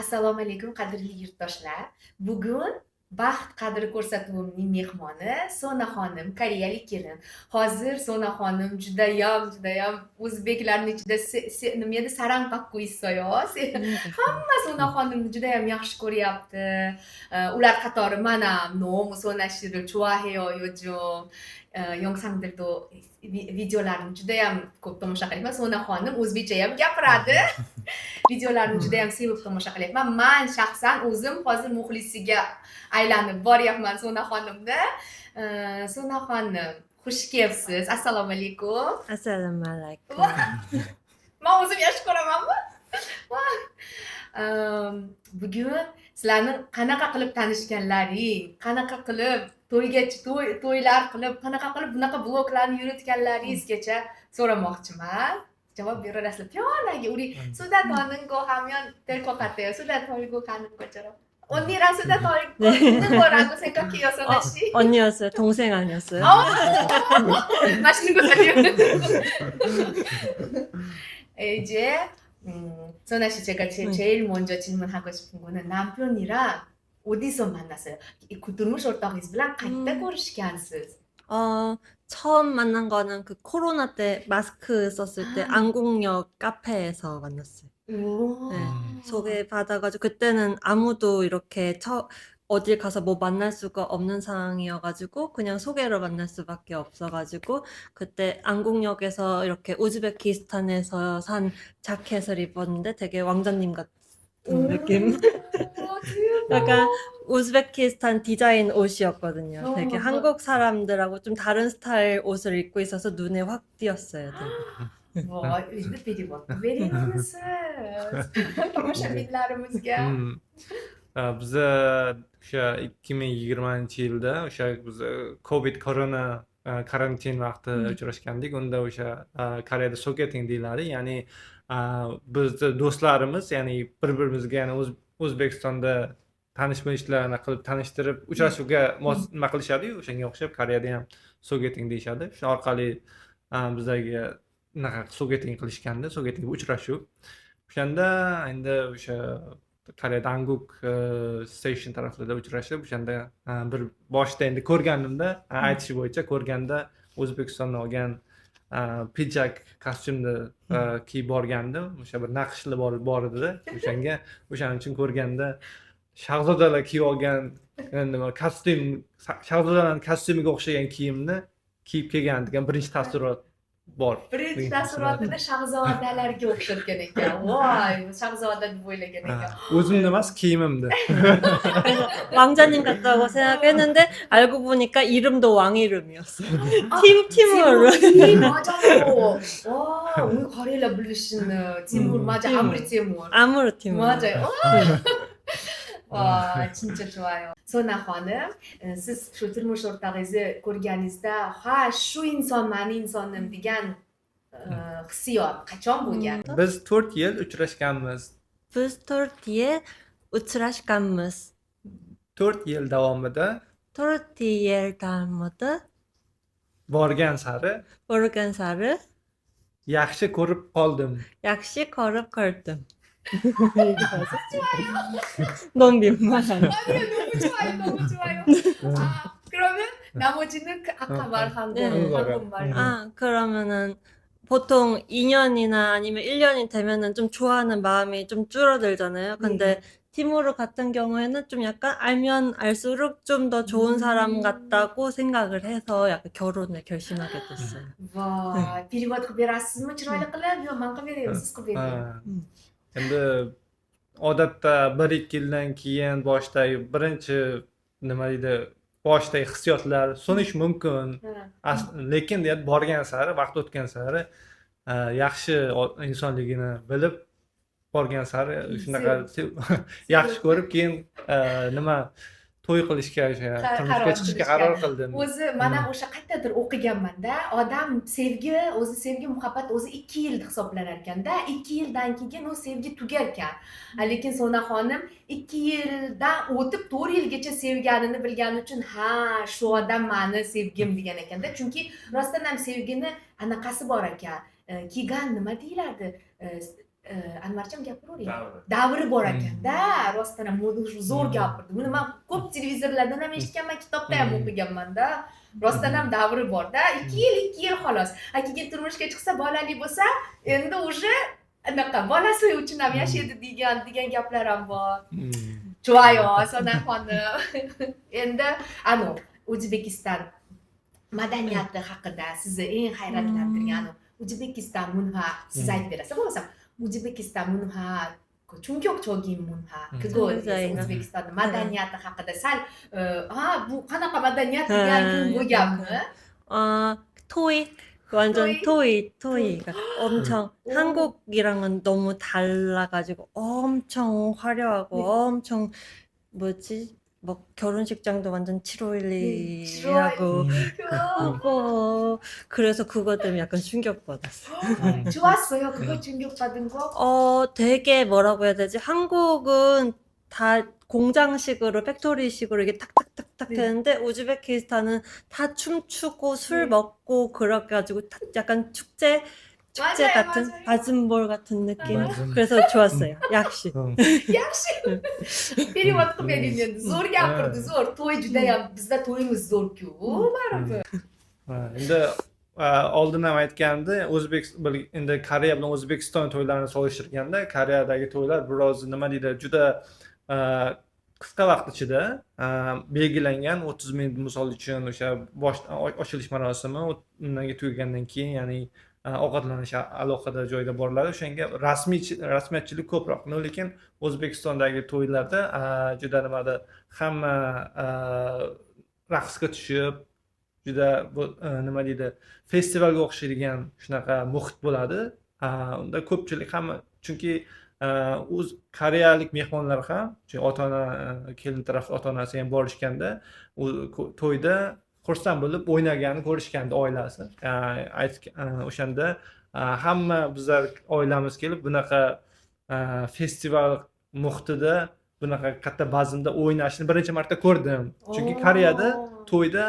Assalomu alaykum qadrli yurtdoshlar. Bugun baxt qadri ko'rsatuvining mehmoni Sona xonim, koreyalik kelin. Hozir Sona xonim judayam o'zbeklarning ichida nima edi sarang qilib qo'yishsa-yo. Hamma Sona xonimni judayam yaxshi ko'ryapti. Ular qatori men ham nomu Sona 씨를 좋아해요 요즘. 영상들도 videolarini judayam ko'p tomosha qilyapman. Sona xonim o'zbekcha ham gapiradi. Videolarini judayam sevib tomosha qilyapman. Men shaxsan o'zim hozir muxlisiga aylanib boryapman Sona xonimni. Sona xonim, xush kelibsiz. Assalomu alaykum. Assalomu alaykum. Men o'zim yaxshi ko'ramanmi? Bugun sizlarni qanaqa qilib tanishganlaring, qanaqa qilib to'ylar qilib, qanaqa qilib bunaqa bloglarni yuritganlaringizgacha so'ramoqchiman. javob berasizlar. 편하게 우리 수다 더는 거 하면 될 것 같아요. 수다 덜고 가는 것처럼. 언니랑 수다 덜고 있는 거라고 생각해요, 선아 씨. 언니였어요? 동생 아니었어요? 맛있는 거 사줘요. 이제 선아 씨 제가 제일 먼저 질문하고 싶은 거는 남편이랑 어디서 만났어요? turmush o'rtog'ingiz bilan qayerda ko'rishgansiz? 처음 만난 거는 그 코로나 때 마스크 썼을 때 안국역 카페에서 만났어요. 네, 소개받아가지고 그때는 아무도 이렇게 어딜 가서 뭐 만날 수가 없는 상황이어가지고 그냥 소개로 만날 수밖에 없어가지고 그때 안국역에서 이렇게 우즈베키스탄에서 산 자켓을 입었는데 되게 왕자님 같은 느낌. 약간 우즈베키스탄 디자인 옷이었거든요. 되게 한국 사람들하고 좀 다른 스타일 옷을 입고 있어서 눈에 확 띄었어요. 되게. Berilmisiz tomoshabinlarimizga. Biza o'sha 2020-yilda o'sha biz Covid korona karantin vaqti uchrashgandik. Unda o'sha Koreyada soketing deyiladi. Ya'ni bizni do'stlarimiz, ya'ni bir-birimizga, ya'ni O'zbekistonda tanish-bilishlarni qilib tanishtirib uchrashuvga nima qilishadi-yu, o'shanga o'xshab Koreyada ham soketing deyishadi. Shu orqali bizlarga unaqa soketing qilishganda, soketing uchrashuv. O'shanda endi o'sha Koreyada Anguk station taraflarida uchrashib, o'shanda bir boshida endi ko'rganimda, aytishi bo'yicha ko'rganda O'zbekistondan olgan pidjak kostyumni kiyib borgandim. O'sha bir naqshli bor edi. O'shaning uchun ko'rganda shahzodalar kiyib olgan nima kostyum, shahzodalarning kostyumiga o'xshagan kiyimni kiyib kelgan degan birinchi taassurot bor. Birinchi taassurotini shahzodalarga o'xshatgan ekan. Voy, shahzoda deb o'ylagan ekan. O'zimni emas, kiyimimni. 그래서 왕자님 같다고 생각했는데 알고 보니까 이름도 왕 이름이었어요. 팀으로. 맞아요. 와, 우리 거리라 불리시는 팀ur 맞아. 아무리 팀ur. 아무로 팀으로. 맞아요. 와, 진짜 좋아요. Sona xonim, siz shu turmush o'rtog'ingizni ko'rganingizda, ha, shu inson meni insonim degan hissiyot qachon bo'lgan? Biz 4 yil uchrashganmiz. Biz 4 yil uchrashganmiz. 4 yil davomida 4 yil davomida borgan sari yaxshi ko'rib qoldim. yaxshi ko'rib qoldim. 너무 민망하네. 아니요, 너무 좋아요. 그러면 나머지는 아까 말한 거, 한국말. 그러면은 보통 2년이나 아니면 1년이 되면은 좀 좋아하는 마음이 좀 줄어들잖아요. 근데 팀으로 같은 경우에는 좀 약간 알면 알수록 좀 더 좋은 사람 같다고 생각을 해서 약간 결혼을 결심하게 됐어요. 와, перевод qilib berasizmi? Chiroyli qilib, yo, men qilib beraman, siz qilib bering. Endi odatda 1-2 yildan keyin boshdagi birinchi nima deydi, boshdagi hissiyotlar so'nishi mumkin. Lekin borgan sari, vaqt o'tgan sari yaxshi insonligini bilib borgan sari shunaqa yaxshi ko'rib keyin nima to'y qilishga, turmushga chiqishga qaror qildim. O'zi mana o'sha qayerdadir o'qiganman-da, odam sevgi, muhabbat o'zi 2 yil hisoblanar ekanda, 2 yildan keyin u sevgi tugar ekan. Lekin Sona xonim 2 yildan o'tib 4 yilgacha sevganini bilgani uchun, ha, shu odam meni sevgim degan ekanda. Chunki rostdan ham sevgini anaqasi bor ekan. Kegan nima deyiladi? Anvarjon gapiravering. Davri. Davri bor ekanda, rostdan ham zo'r gapirdi. Buni men ko'p televizorlardan ham eshitganman, kitobda ham o'qiganman-da. Rostdan ham davri bor-da. 2 yil xolos. Keyin turmushga chiqsa, bolali bo'lsa, endi уже anaqa bolasi uchun ham yashaydi degan gaplar ham bor. Chuvayo, Sonaxonim. Endi O'zbekiston madaniyati haqida sizni eng hayratlantirgan O'zbekiston munha siz aytib berasiz bo'lmasam O'zbekiston munha chunki cho'gin munha O'zbekiston madaniyati haqida sal bu qanaqa madaniyat degan bo'lganmi? 토이 완전 토이가 엄청 한국이랑은 너무 달라가지고 엄청 화려하고 엄청 뭐지 뭐 결혼식장도 완전 7.5.1하고 그래서 그것 때문에 약간 충격받았어요. 좋았어요. 그거 충격받은 거? 되게 뭐라고 해야 되지? 한국은 다 공장식으로 팩토리식으로 이게 탁탁탁탁 되는데 우즈베키스탄은 다 춤추고 술 먹고 그래가지고 약간 축제 맞아요, 같은 맞아요. 바즘볼 같은 느낌. 맞아. 그래서 좋았어요. 약시. Yaxshi. Перевод qilib bering endi. Zo'r gapirdi, zo'r. To'y juda ham bizda to'yimiz zo'r-ku. Baribir. Endi oldin ham aytganda endi Koreya bilan O'zbekiston to'ylarini solishtirganda Koreyadagi to'ylar biroz nima deydi juda qisqa vaqt ichida belgilangan 30 minut misol uchun o'sha ochilish marosimi undan tugagandan keyin ya'ni ovqatlanish alohida joyda boriladi. O'shanga rasmiyatchilik ko'proq. Lekin O'zbekistondagi to'ylarda juda nimada hamma raqsga tushib, juda nima deydi, festivalga o'xshaydigan shunaqa muhit bo'ladi. Unda ko'pchilik hamma chunki koreyalik mehmonlar ham, ota-ona, kelin taraf ota-onasi ham borishganda, to'yda xursand bo'lib o'ynaganini ko'rishganda oilasi. O'shanda hamma bizlar oilamiz kelib bunaqa festival muhitida bunaqa katta bazmda o'ynashni birinchi marta ko'rdim. Chunki Koreyada to'yda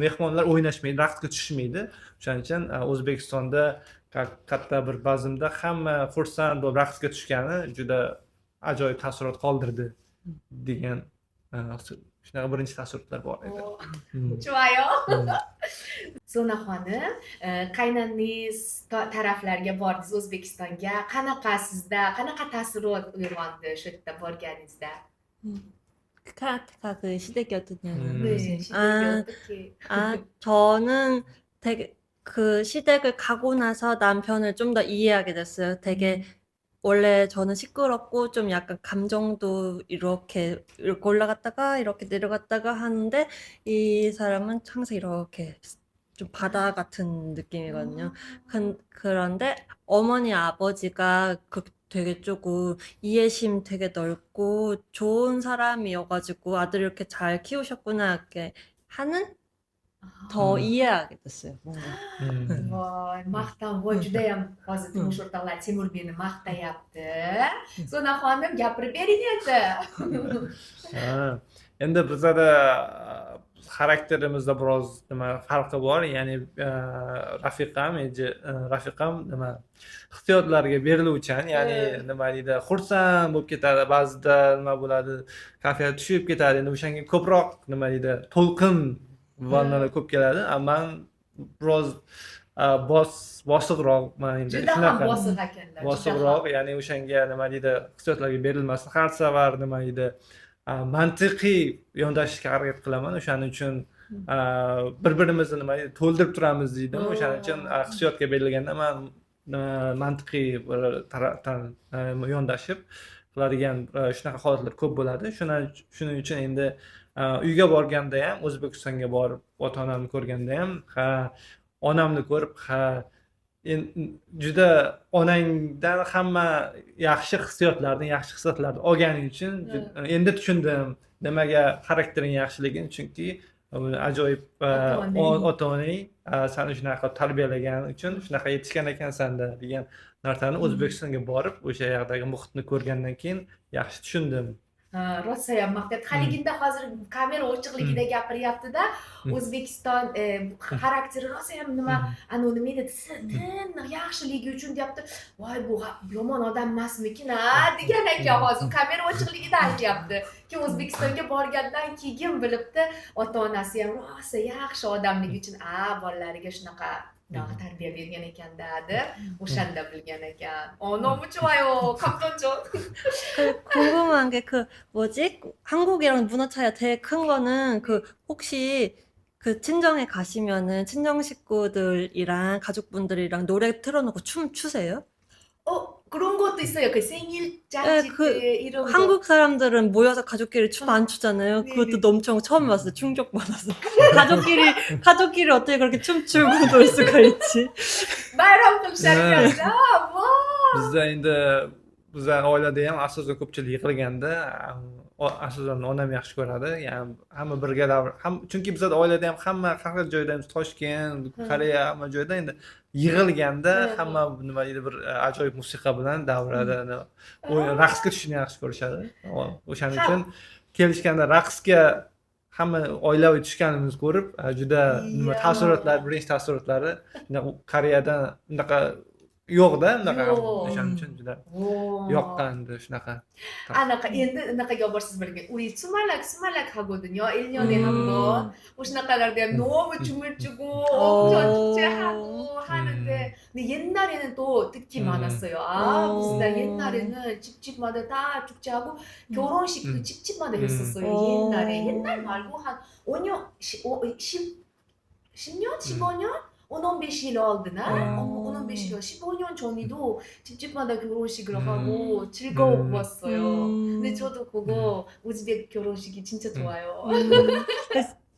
mehmonlar o'ynashmaydi, raqsga tushmaydi. O'shaning uchun O'zbekistonda katta bir bazmda hamma xursand bo'lib raqsga tushgani juda ajoyib taassurot qoldirdi degan shunaqa birinchi taassurotlar bor edi. Chuvayo. Sonaxonim, qaynanangiz taraflarga bordingiz O'zbekistonga. Qanaqa sizda, qanaqa taassurot uyg'ondi shu yerda borganingizda? 카라테가 그 시댁이었냐면 네, 저는 되게 그 시댁을 가고 나서 남편을 좀 더 이해하게 됐어요. 되게 원래 저는 시끄럽고 좀 약간 감정도 이렇게 올라갔다가 이렇게 내려갔다가 하는데 이 사람은 항상 이렇게 좀 바다 같은 느낌이거든요. 그런데 어머니 아버지가 되게 조금 이해심 되게 넓고 좋은 사람이어가지고 아들 이렇게 잘 키우셨구나 이렇게 하는 더 이해하게 됐어요. 뭔가. Voy, voy judayam hozir turmush o'rtoqlar Temurbekni maqtayapti. Sonaxonim gapirib bering endi. Endi bizada xarakterimizda biroz nima farqi bor. Ya'ni rafiqam nima hissiyotlarga beriluvchan, ya'ni nima deydi, xursand bo'lib ketadi, ba'zida nima bo'ladi, kayfiyat tushib ketadi. Endi o'shanga ko'proq nima deydi, to'lqin vannalar ko'p keladi. Men biroz bosiqroq, men endi Juda ham bosiq ekanlar. bosiqroq, ya'ni o'shanga nima deydi, hissiyotlarga berilmasdan har safar nima deydi, mantiqiy yondashishga harakat qilaman. O'shaning uchun bir-birimizni nima deydi, to'ldirib turamiz deydi. O'shaning uchun hissiyotga berilganda men mantiqiy yondashib qiladigan shunaqa holatlar ko'p bo'ladi. Shuning uchun endi uyga borganda ham, O'zbekistonga borib, ota-onamni ko'rganda ham, onamni ko'rib, juda onangdan hamma yaxshi hissiyotlarni olganing uchun endi tushundim nimaga xaraktering yaxshiligini, chunki ajoyib ota-onang seni shunaqa tarbiyalagani uchun shunaqa yetishgan ekansan-da degan narsani O'zbekistonga borib o'sha yoqdagi muhitni ko'rgandan keyin yaxshi tushundim. rosayam maqtayapti. Haliginda hozir kamera ochiqligida gapiryapti-da, O'zbekiston xarakteri rosayam nima, nima edi, tiniq yaxshiligi uchun deyapti. Voy, bu yomon odam emasmikin-a degan ekan hozir kamera ochiqligida aytyapti. Ki O'zbekistonga borgandan keyin bilibdi, ota-onasi ham rosa yaxshi odamligi uchun bolalariga shunaqa tarbiya bergan ekan-da deb o'shanda bilgan ekan. 너무 좋아요. 감동적. 궁금한 게 뭐지? 한국이랑 문화 차이가 되게 큰 거는 혹시 친정에 가시면은 친정 식구들이랑 가족분들이랑 노래 틀어놓고 춤 추세요? 그런 것도 있어요. 생일 네, 잔치 때 이런 거. 한국 사람들은 모여서 가족끼리 춤 안 추잖아요. 네, 그것도 네. 엄청 처음 봤어요. 충격받았어. 가족끼리 어떻게 그렇게 춤추고 놀 수가 있지? Bayram qilishar. Bizda endi bizlar oilada ham asosan ko'pchilik yig'ilganda asosan onam yaxshi ko'radi. Ya'ni hamma birga chunki bizada oilada ham hamma har xil joydamiz, Toshkent, Koreya, hamma joyda endi yig'ilganda hamma nima deydi, bir ajoyib musiqa bilan davrada raqsga tushishni yaxshi ko'rishadi. O'shaning uchun kelishganda raqsga hamma oilaviy tushganimizni ko'rib juda birinchi taassurotlari Koreyada unaqa yo'q-da, unaqa. O'shaning uchun juda yoqqandi shunaqa. endi unaqaga olib borsiz birga. Uy sumalak hago든요. 1년에 한 번. o'shanaqalarda ham 너무 춤을 추고 엄청 축제하고 하는데 근데 옛날에는 또 특히 많았어요. 진짜 옛날에는 집집마다 다 축제하고 결혼식도 집집마다 했었어요. 옛날 말고 한 5년, 10년, 15년? 15일 oldina, 15일, 15년 전에도 집집마다 결혼식을 하고 즐거워 보았어요. 근데 저도 그거 우즈벡 결혼식이 진짜 좋아요.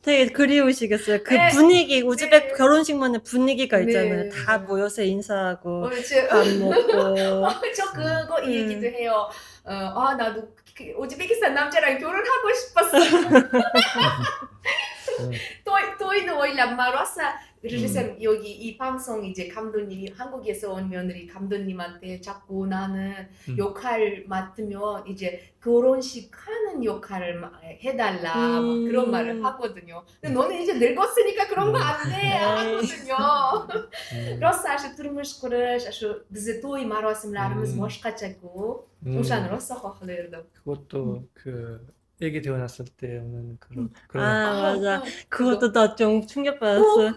되게 그리우시겠어요. 그 네. 분위기, 우즈벡 네. 결혼식만의 분위기가 있잖아요. 네. 다 모여서 인사하고 밥 저 먹고. 그거 얘기도 해요. 나도 우즈베키스탄 남자랑 결혼하고 싶었어. to'yni o'ylab rosa rejissyor 여기 이 방송 이제 감독님이 한국에서 온 며느리 감독님한테 자꾸 나는 역할 맡으면 이제 결혼식 하는 역할을 해달라 막 그런 말을 하거든요. 근데 너는 이제 늙었으니까 그런 거 안 돼 하거든요. rosa shu turmush qurish, shu bizni to'y marosimlarimiz boshqachaku. o'shani rosa xohlardim. 그것도 애기 태어났을 때 오는 그런 맞아. 그것도 나 좀 충격받았어.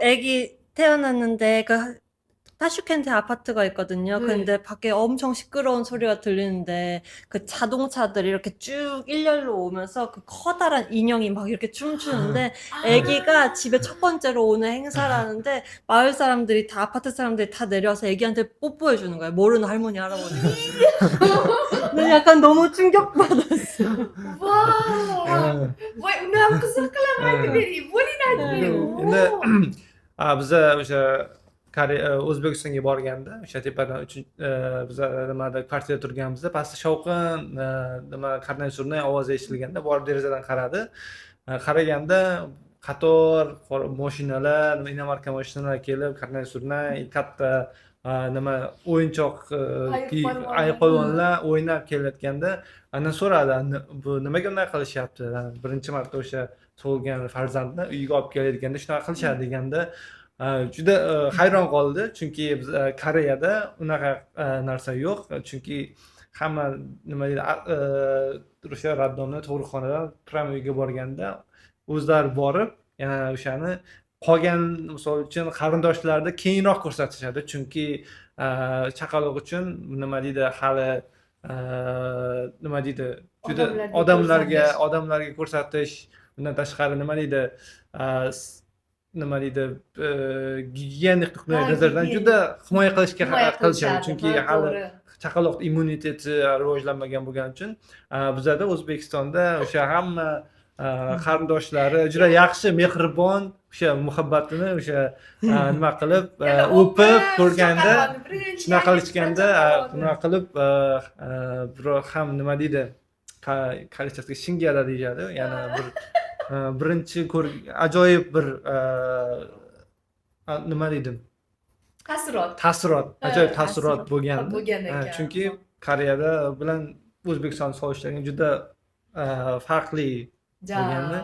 애기 태어났는데 타슈켄트 아파트가 있거든요. 근데 밖에 엄청 시끄러운 소리가 들리는데 자동차들이 이렇게 쭉 일렬로 오면서 커다란 인형이 막 이렇게 춤추는데 애기가 집에 첫 번째로 오는 행사라는데 마을 사람들이 다 아파트 사람들이 다 내려와서 애기한테 뽀뽀해 주는 거야. 모르는 할머니 할아버지가. 난 약간 너무 충격받았어. 와, unam qiziq qilaman bering, bo'ling 근데 biza o'sha O'zbekistonga borganda o'sha tepadan biza nimada kvartirada turganimizda pastda shovqin nima qarnay surnay ovozi eshitilganda borib derazadan qaraganda qator mashinalar, inomarka mashinalar kelib qarnay surnay katta nima o'yinchoq hayvonlar o'ynab kelayotganda ana so'radi, bu nimaga bunday qilishyapti? Birinchi marta o'sha tug'ilgan farzandni uyga olib kelayotganda shunaqa qilishadi deganda juda hayron qoldi. Chunki biz Koreyada unaqa narsa yo'q. Chunki hamma nima deydi, o'sha raddomdan, tug'ruqxonadan prям uyga borganda o'zlari borib, yana o'shani qolgan misol uchun qarindoshlarni keyinroq ko'rsatishadi. Chunki chaqaloq uchun nima deydi, hali nima deydi, juda odamlarga ko'rsatish, undan tashqari nima deydi, gigiyenik nazardan juda himoya qilishga qilishadi. Chunki hali chaqaloq immuniteti rivojlanmagan bo'lgani uchun bizada O'zbekistonda o'sha hamma qarindoshlari juda yaxshi, mehribon, o'sha muhabbatini o'sha nima qilib o'pib ko'rganda, shunaqa qilishganda, nima qilib birov ham nima deydi, количество shingada deyadi. Yana bir birinchi ajoyib bir nima deydim, ajoyib taassurot bo'lgan ekan. Chunki Koreyada bilan O'zbekiston solishlariga juda farqli bo'lganda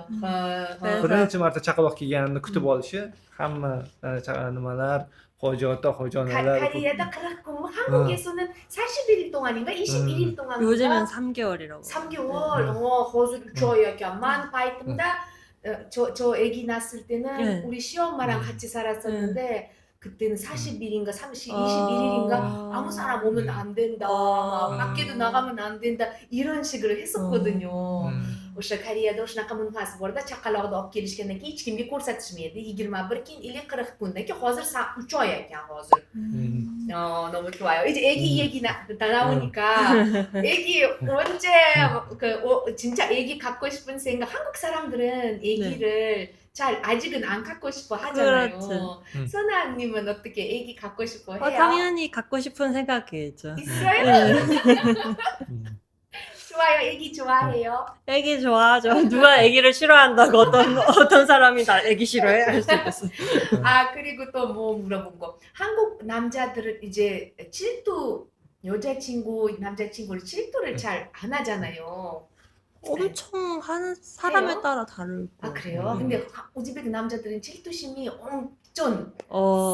그래서 birinchi marta chaqaloq kelganimni kutib olishi hamma nimalar hoji ota hoji onalar Koreyada 40 근무, 한국에서는 41일 동안인가 21일 동안인가 요즘은 3개월이라고. 3개월. 거기서 6개월이었구만. 파이팅다. 저 아기 낳았을 때는 네. 우리 시엄마랑 같이 살았었는데 그때는 40일인가 21일인가 아무 사람 오면 안 된다. 막 밖에도 나가면 안 된다. 이런 식으로 했었거든요. o'sha Koreyada shunaqa munhas borda chaqaloqni olib kelishgandan keyin hech kimga ko'rsatishmaydi. 21 kun или 40 kundan keyin hozir 3 oy ekan hozir. 너무 좋아요. 이제 애기 얘기 나오니까 애기 언제 진짜 애기 갖고 싶은 생각 한국 사람들은 애기를 잘 아직은 안 갖고 싶어 하잖아요. 그렇지. 선아님은 어떻게 애기 갖고 싶어 해요? 당연히 갖고 싶은 생각이죠. 있어요? 좋아요. 애기 좋아해요? 애기 좋아하죠. 누가 애기를 싫어한다고 어떤 사람이 나 애기 싫어해? 할 수 있겠어. 그리고 또 뭐 물어본 거. 한국 남자들은 이제 질투 남자친구를 질투를 잘 안 하잖아요. 엄청 하는 사람에 따라 다르고. 그래요? 근데 우즈베크 남자들은 질투심이 엄청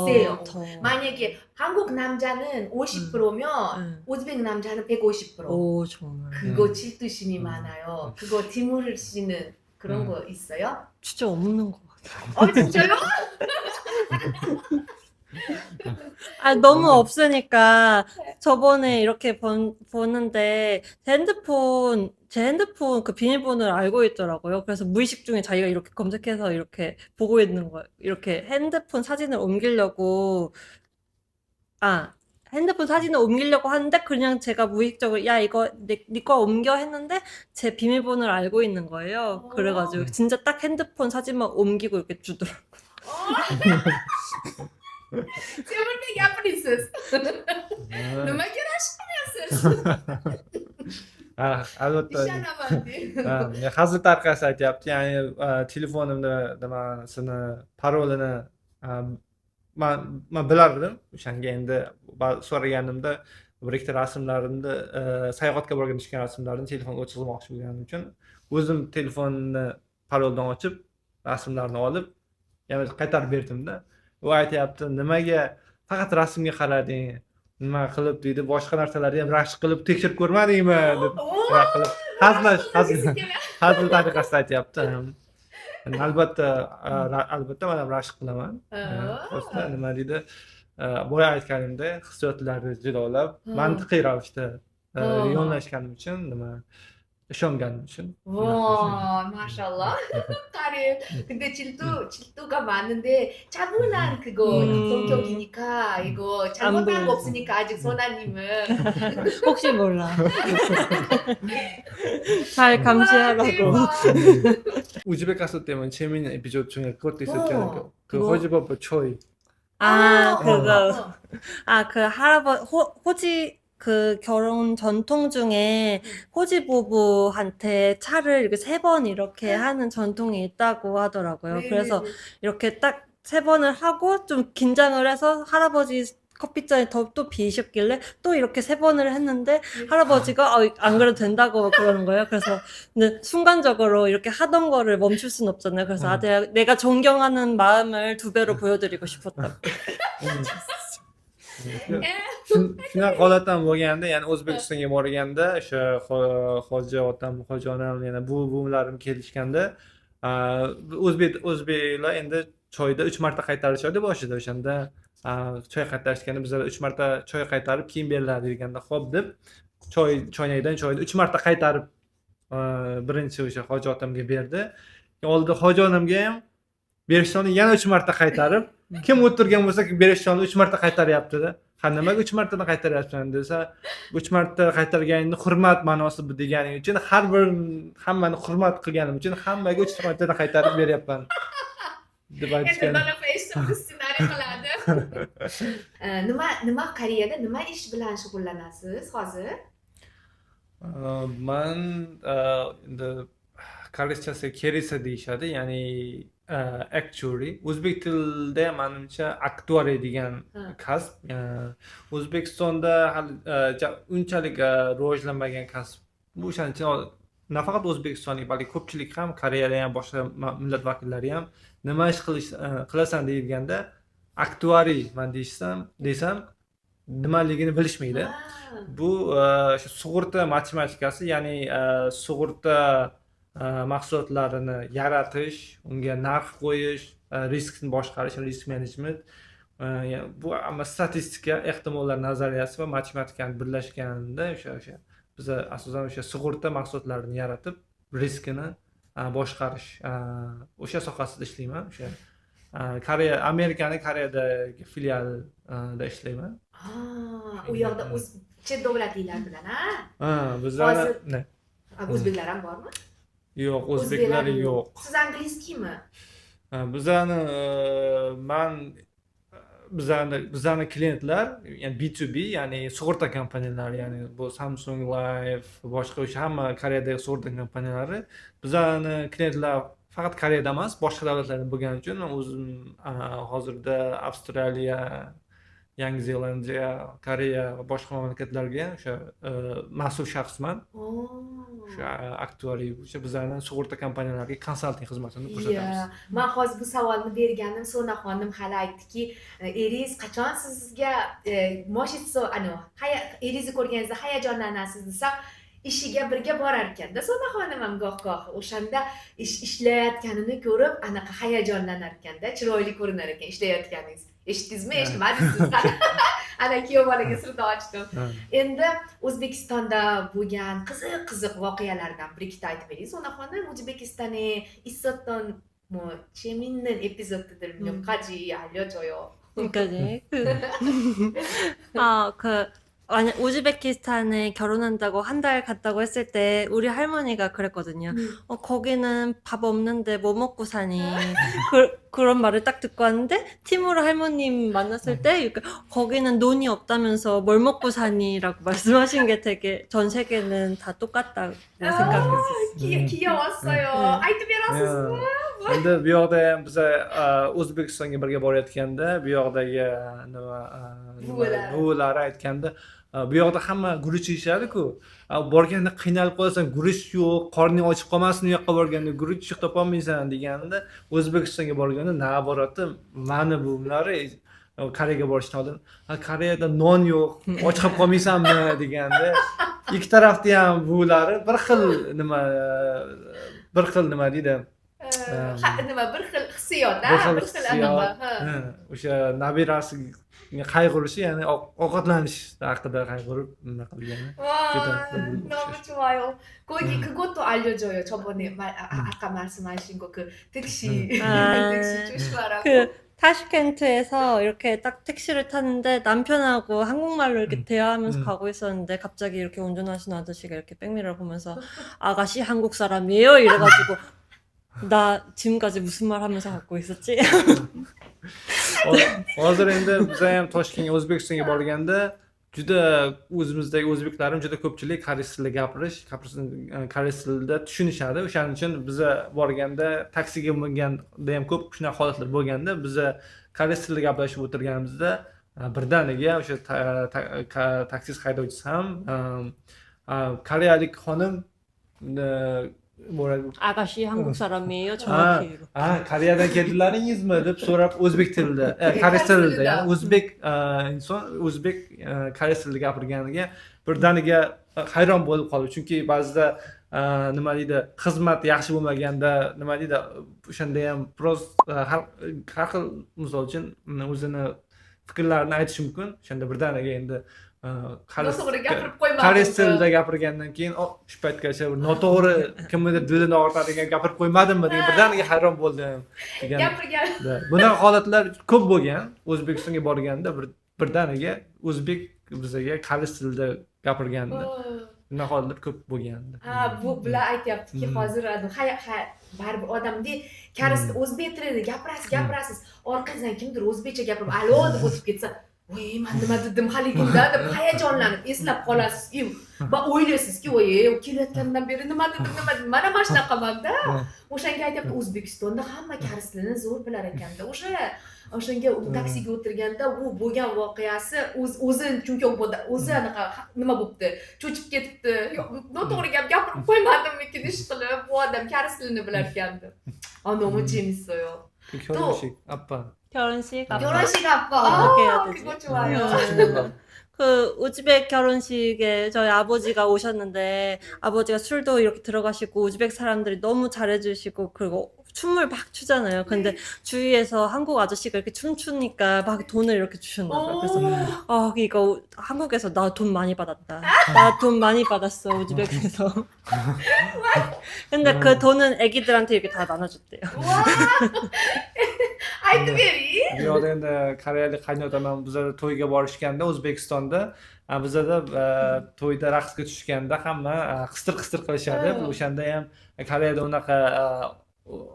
세요. 만약에 한국 남자는 50%면 우즈베크 남자는 150%. 오, 정말. 그거 질투심이 많아요. 그거 디무를 씨는 그런 거 있어요? 진짜 없는 것 같아요. 진짜요? 너무 없으니까 저번에 이렇게 보는데 제 핸드폰 그 비밀번호를 알고 있더라고요. 그래서 무의식 중에 자기가 이렇게 검색해서 이렇게 보고 있는 거예요. 이렇게 핸드폰 사진을 옮기려고 하는데 그냥 제가 무의식적으로 야 이거 네 거 옮겨 했는데 제 비밀번호를 알고 있는 거예요. 그래가지고 진짜 딱 핸드폰 사진만 옮기고 이렇게 주더라고요. Siempre ya princess. No me quieras princess. albatta hazil tarqasa aytyapti ya'ni telefonimda nimasini parolini man bilardim o'shanga endi so'raganimda bir ikkita rasmlarimni sayohatga borganda tushgan rasmlarimni telefonga o'tkazmoqchi bo'lganim uchun o'zim telefonni paroldan ochib rasmlarni olib yana qaytarib berdimda u aytyapti nimaga faqat rasmga qarading nima qilib deydi boshqa narsalarni ham rashk qilib tekshirib ko'rmadingmi deb hazil tariqasida aytyapti albatta man ham rashk qilaman nima deydi boya aytganimdek hissiyotlarni jilolab mantiqiy ravishda yondashganim uchun ishonganim uchun 마샬라. 근데 질투가 많은데 차분한 그거 성격이니까 이거 잘못한 거 없으니까 아직 선아님은 혹시 몰라. 잘 감시하라고. 우즈벡 갔을 때면 재미있는 에피소드 중에 그것도 있었잖아요. 그 호지버버 초이. 그거. 그 할아버지 그 결혼 전통 중에 호지 부부한테 차를 이렇게 3번 이렇게 하는 전통이 있다고 하더라고요. 그래서 이렇게 딱 3번을 하고 좀 긴장을 해서 할아버지 커피잔이 또 비셨길래 또 이렇게 3번을 했는데 할아버지가 안 그래도 된다고 그러는 거예요. 그래서 근데 순간적으로 이렇게 하던 거를 멈출 순 없잖아요. 그래서 내가 존경하는 마음을 2배로 보여드리고 싶었다고. shunaqa holatdan bo'lganda ya'ni O'zbekistonga borganda o'sha hoji otam hoji onam yana buvimlarim kelishganda o'zbeklar endi choyda 3 marta qaytarishadi boshida o'shanda choy qaytarishganda bizlar 3 marta choy qaytarib keyin beriladi deganda xo'p deb choynakdan choyni 3 marta qaytarib birinchi o'sha hoji otamga berdi oldida hoji onamga ham berishni yana 3 marta qaytarib kim o'tirgan bo'lsa berishni 3 marta qaytaryapti-da. Nimaga 3 martadan qaytaryapsan desa, 3 marta qaytarganingni hurmat ma'nosi bu deganing uchun har bir hammani hurmat qilganim uchun hammaga 3 martadan qaytarib beryapman deb aytgan. nima Koreyada nima ish bilan shug'ullanasiz hozir? Man endi koreyschasi kerisa deyishadi, ya'ni actually o'zbek tilida menimcha aktuariya degan kasb O'zbekistonda hali unchalik rivojlanmagan kasb bu o'shaning uchun nafaqat o'zbekistonlik balki ko'pchilik ham koreyada ham boshqa millat vakillari ham nima ish qilasan deyilganda aktuariyman desam nimaligini bilishmaydi. Bu o'sha sug'urta matematikasi, ya'ni sug'urta mahsulotlarini yaratish, unga narx qo'yish, riskni boshqarish, risk management, bu amma statistika, ehtimollar nazariyasi va matematikani birlashganida o'sha biz asosan o'sha sug'urta mahsulotlarini yaratib, riskini boshqarish o'sha sohasida ishlayman. O'sha Amerikani Koreyadagi filialida ishlayman. U yoqda chet davlatliklar bilan, bizlar o'zbeklar ham bormi? yo'q, o'zbeklar yo'q. Siz angliyskimi? Bizani klientlar, ya'ni B2B, ya'ni sug'urta kompaniyalari, ya'ni bu Samsung Life, boshqa o'sha hamma Koreyadagi sug'urta kompaniyalari. Bizani klientlar faqat Koreyada emas, boshqa davlatlarda bo'lgani uchun men o'zim hozirda Avstraliya, Yangi Zelandiya, Koreya va boshqa mamlakatlarga o'sha mas'ul shaxsman. O'sha aktuariy bo'yicha bizlarni sug'urta kompaniyalariga konsalting xizmatini ko'rsatamiz. Men hozir bu savolni berganim, Sona xonim hali aytdiki, eringiz qachon sizga eringizni ko'rganingizda hayajonlanasiz desam, ishiga birga borar ekanda Sona xonim ham goh-goh o'shanda ishlayotganini ko'rib, anaqa hayajonlanar ekanda, chiroyli ko'rinar ekan ishlayotganingiz. Eshitdingizmi, eshitmadingizmi? Ana kuyov bolaga sirni ochdim. Endi O'zbekistonda bo'lgan qiziq voqealardan bir ikkita aytib bering. Sona xonim, O'zbekistonda 있었던 재밌는 에피소드들 몇 가지 알려줘요. 그러니까요. 만약 우즈베키스탄에 결혼한다고 한 달 갔다고 했을 때 우리 할머니가 그랬거든요. 거기는 밥 없는데 뭐 먹고 사니? 그런 말을 딱 듣고 왔는데 티무르 할머님 만났을 때 거기는 돈이 없다면서 뭘 먹고 사니라고 말씀하신 게 되게 전 세계는 다 똑같다고 생각했었어요. 귀여웠어요. aytib berasizmi? Endi bu yoqda ham biz O'zbekistonga birga borayotganda bu yoqdagi buvilar aytganda bu yoqda hamma guruch yeyishadi-ku. Borganda qiynalib qolasan, guruch yo'q, qorning ochib qolmasin, u yoqqa borganda guruch topolmaysan deganda, O'zbekistonga borganda naborati mani buvimlari Koreyaga borishdan oldin, Koreyada non yo'q, och qolib qolmaysanmi deganda, ikki tarafda ham buvlari bir xil nima deydi? Bir xil hissiyot, bir xil anaqa. O'sha nabirasiga qayg'urishi, ya'ni ovqatlanish haqida qayg'urib nima qilgani. 너무 좋아요. 거기 그것도 알려줘요. 저번에 아까 말씀하신 거 그 택시 조심하라고. 타슈켄트에서 이렇게 딱 택시를 탔는데 남편하고 한국말로 이렇게 대화하면서 가고 있었는데 갑자기 이렇게 운전하시는 아저씨가 이렇게 백미러를 보면서 아가씨 한국 사람이에요? 이래가지고 나 지금까지 무슨 말 하면서 갖고 있었지? Hozir endi biz ham Toshkentga, O'zbekistonga borganda juda o'zimizdagi o'zbeklarim juda ko'pchilik koreys tilida koreys tilida tushunishadi. O'shaning uchun biz borganda taksiga minganda ham ko'p shunaqa holatlar bo'lganda, biz koreys tilida gaplashib o'tirganimizda birdaniga o'sha taksi haydovchisi ham koreyalik xonim 아가씨 한국 사람이에요? 정확히. Koreyadan keldilaringizmi deb so'rab o'zbek tilida, koreys tilida, ya'ni o'zbek inson o'zbek koreys tilida gapirganiga birdaniga hayron bo'lib qoldi. Chunki ba'zida nima deydi, xizmat yaxshi bo'lmaganda, nima deydi, o'shanda ham biroz har xil misol uchun o'zini fikrlarini aytish mumkin. O'shanda birdaniga endi noto'g'ri gapirib qo'ymadim. Koreys tilida gapirgandan keyin shu paytgacha noto'g'ri kimnidir dilini og'ritadigan gapirib qo'ymadimmi degan birdaniga hayron bo'ldim degan. Gapirgan. Bunaqa holatlar ko'p bo'lgan. O'zbekistonga borganda birdaniga o'zbek bizga koreys tilida gapirganda bunaqa holatlar ko'p bo'lgandi. Bu bilan aytyaptiki, hozir baribir odamda koreys o'zbek tilida gapirasiz, orqangizdan kimdir o'zbekcha gapirib, alo deb o'tib ketsa, voy man nima dedim haligimda deb hayajonlanib eslab qolasiz va o'ylaysizki voy kelayotgandan beri nima dedim mana mana shunaqamanda o'shanga aytyapti O'zbekistonda hamma kars tilini zo'r bilar ekanda o'shanga taksiga o'tirganda u bo'lgan voqeasi o'zi chunki o'zi anaqa nima bo'libdi cho'chib ketibdi noto'g'ri gap gapirib qo'ymadimmikin ish qilib bu odam kars tilini bilar ekan deb 너무 재밌어요. 그 결혼식 아빠. 결혼식 아빠. 결혼식 아빠. 어떻게 해야 되지? 그거 좋아요. 그 우즈벡 결혼식에 저희 아버지가 오셨는데 아버지가 술도 이렇게 들어가시고 우즈벡 사람들이 너무 잘해주시고 그리고 춤을 막 추잖아요. 근데 주위에서 한국 아저씨가 이렇게 춤추니까 막 돈을 이렇게 주셨나 봐요. 그래서 이거 한국에서 나 돈 많이 받았다. 나 돈 많이 받았어 우즈벡에서. 근데 그 돈은 애기들한테 이렇게 다 나눠줬대요. 와, aytib bering. Bu yoqda endi koreyalik qaynotam bizlar to'yga borishganda O'zbekistonda bizada to'yda raqsga tushganda hamma qistir qilishadi. O'shanda ham Koreyada unaqa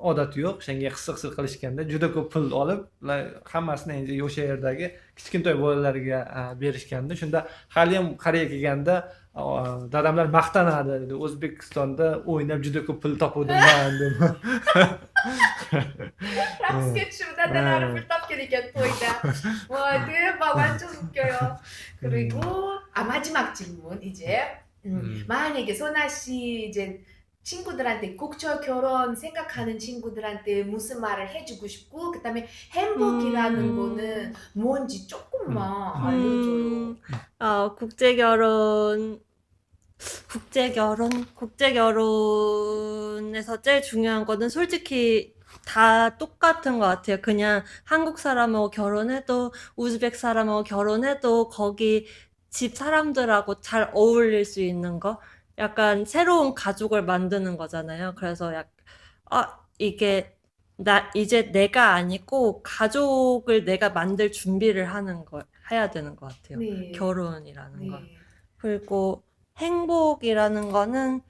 odat yo'q. O'shanga qistir qilishganda juda ko'p pul olib, hammasini endi o'sha yerdagi kichkintoy bolalarga berishganda, shunda hali ham Koreyaga kelganda dadamlar maqtanadi. O'zbekistonda o'ynab juda ko'p pul topuvdim men deb. Raqsga tushib dadalari pul topgan ekan to'yda. Voy deb 완전 웃겨요. 그리고 마지막 질문 이제 만약에 소나 씨 이제 친구들한테 국제 결혼 생각하는 친구들한테 무슨 말을 해주고 싶고 그다음에 행복이라는 거는 뭔지 조금만 알려줘요. 국제결혼에서 제일 중요한 거는 솔직히 다 똑같은 것 같아요. 그냥 한국 사람하고 결혼해도 우즈벡 사람하고 결혼해도 거기 집 사람들하고 잘 어울릴 수 있는 거. 약간 새로운 가족을 만드는 거잖아요. 그래서 이게 이제 내가 아니고 가족을 내가 만들 준비를 해야 되는 것 같아요. 네. 결혼이라는 건. 네. 그리고 행복이라는 거는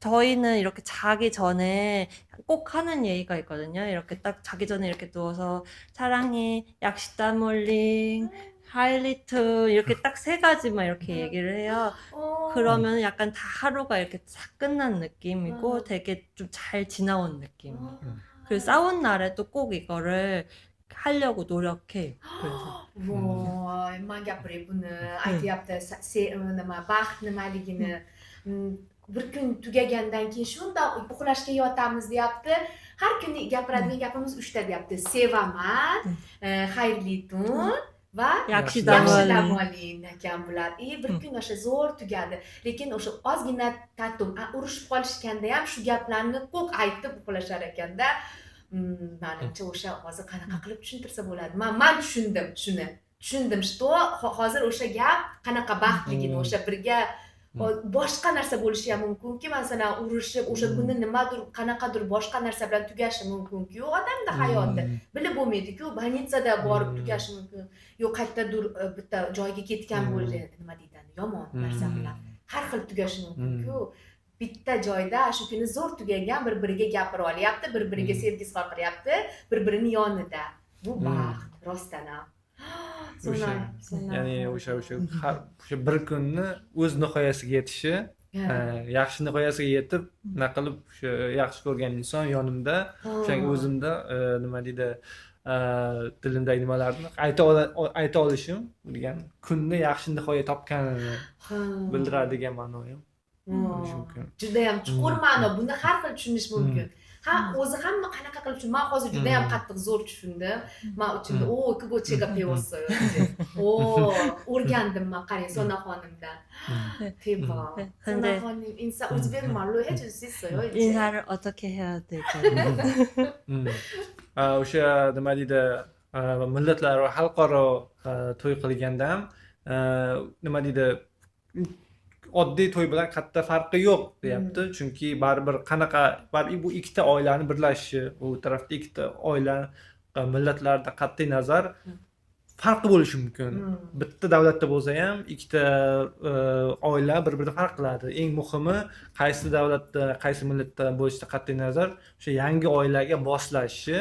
저희는 이렇게 자기 전에 꼭 하는 얘기가 있거든요. 이렇게 딱 자기 전에 이렇게 누워서 사랑해, 약시다몰링, 하이리트 이렇게 딱 3가지만 이렇게 얘기를 해요. 그러면 약간 다 하루가 이렇게 싹 끝난 느낌이고 되게 좀 잘 지나온 느낌이에요. 그리고 싸운 날에도 꼭 이거를 하려고 노력해요. 그래서. Voy, man gapirib buni aytyapti nima baxt nimaligini bir kun tugagandan keyin shundoq uxlashga yotamiz deyapti. Har kuni gapiradigan gapimiz 3ta deyapti. Sevaman, xayrli tun va yaxshi dam oling ekan bular. Bir kun o'sha zo'r tugadi. Lekin o'sha ozgina tatum urushib qolishganda ham shu gaplarni ko'p aytib uxlashar ekanda. Menimcha o'sha hozir qanaqa qilib tushuntirsa bo'ladi. Men tushundim что hozir o'sha gap qanaqa baxtligini, o'sha birga boshqa narsa bo'lishi ham mumkinki, masalan, urushib o'sha kuni nimadir qanaqadir boshqa narsa bilan tugashi mumkinki, odamda hayotda bilib bo'lmaydi-ku, больницада borib tugashi mumkin. Yo'q qayerdadir bitta joyga ketgan bo'ladi, nima deydi, yomon narsa bilan har xil tugashi mumkin-ku. Bitta joyda shu kuni zo'r tugagan bir-biriga gapira olyapti, bir-biriga sevgi izhor qilyapti, bir-birini yonida. Bu baxt, rostdan ham. Ya'ni o'sha bir kunni o'z nihoyasiga yetishi, yaxshi nihoyasiga yetib, nima qilib o'sha yaxshi ko'rgan inson yonimda, o'shanga o'zimda nima deydi, dilimdagi nimalarni ayta olishim degan kunni yaxshi nihoya topganini bildiradigan ma'noyi. Juda ham chuqur ma'no. Buni har xil tushunish mumkin. O'zi hamma qanaqa qilib tushunadi. Men hozir juda ham qattiq zo'r tushundim. Men uchun kabo chega pevossoyo. O'rgandim men qarang Sonaxonimdan. Teba. Sonaxonim insa o'zbek 말로 해줄 수 있어요. 인사를 어떻게 해야 될까요? O'sha nima deydi, millatlararo xalqaro to'y qilganda ham nima deydi, oddiy to'y bilan katta farqi yo'q deyapti. Chunki baribir bu ikkita oilaning birlashishi, bu tarafda ikkita oila millatlarda qat'iy nazar farqi bo'lishi mumkin. Bitta davlatda bo'lsa ham ikkita oila bir-biridan farq qiladi. Eng muhimi qaysi davlatda, qaysi millatda bo'lishidan qat'iy nazar o'sha yangi oilaga moslashishi,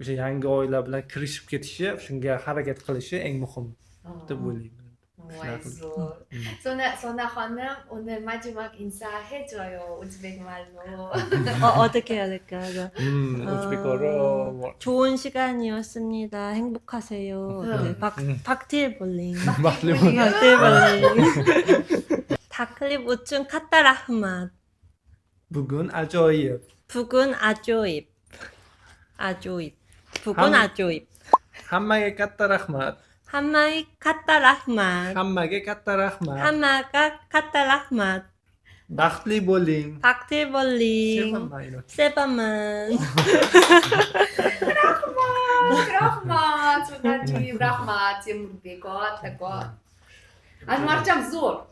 o'sha yangi oila bilan kirishib ketishi, shunga harakat qilishi eng muhim. deb o'ylayman. Voy zo'r. Sona xonim, 오늘 마지막 인사해줘요. 우즈벡 말로. 어떻게 해야 될까요? o'zbekora 좋은 시간이었습니다. 행복하세요. 네, 박틸볼링. ma'lum. 박틸볼링. 다클립 우춘 카타 라흐맛. Bugun ajoyib. 북은 아조입. 아조입. 북은 아조입. Hammaga katta rahmat. 한마이 카타 라흐맛. Hammaga katta rahmat. 한마가 카타 라흐맛. Baxtli bo'ling. 박틸볼링. Sevaman iloji. 세바만. Rahmat, Sug'urtayim, rahmat, Temurbek ota. Anvarjon zo'r.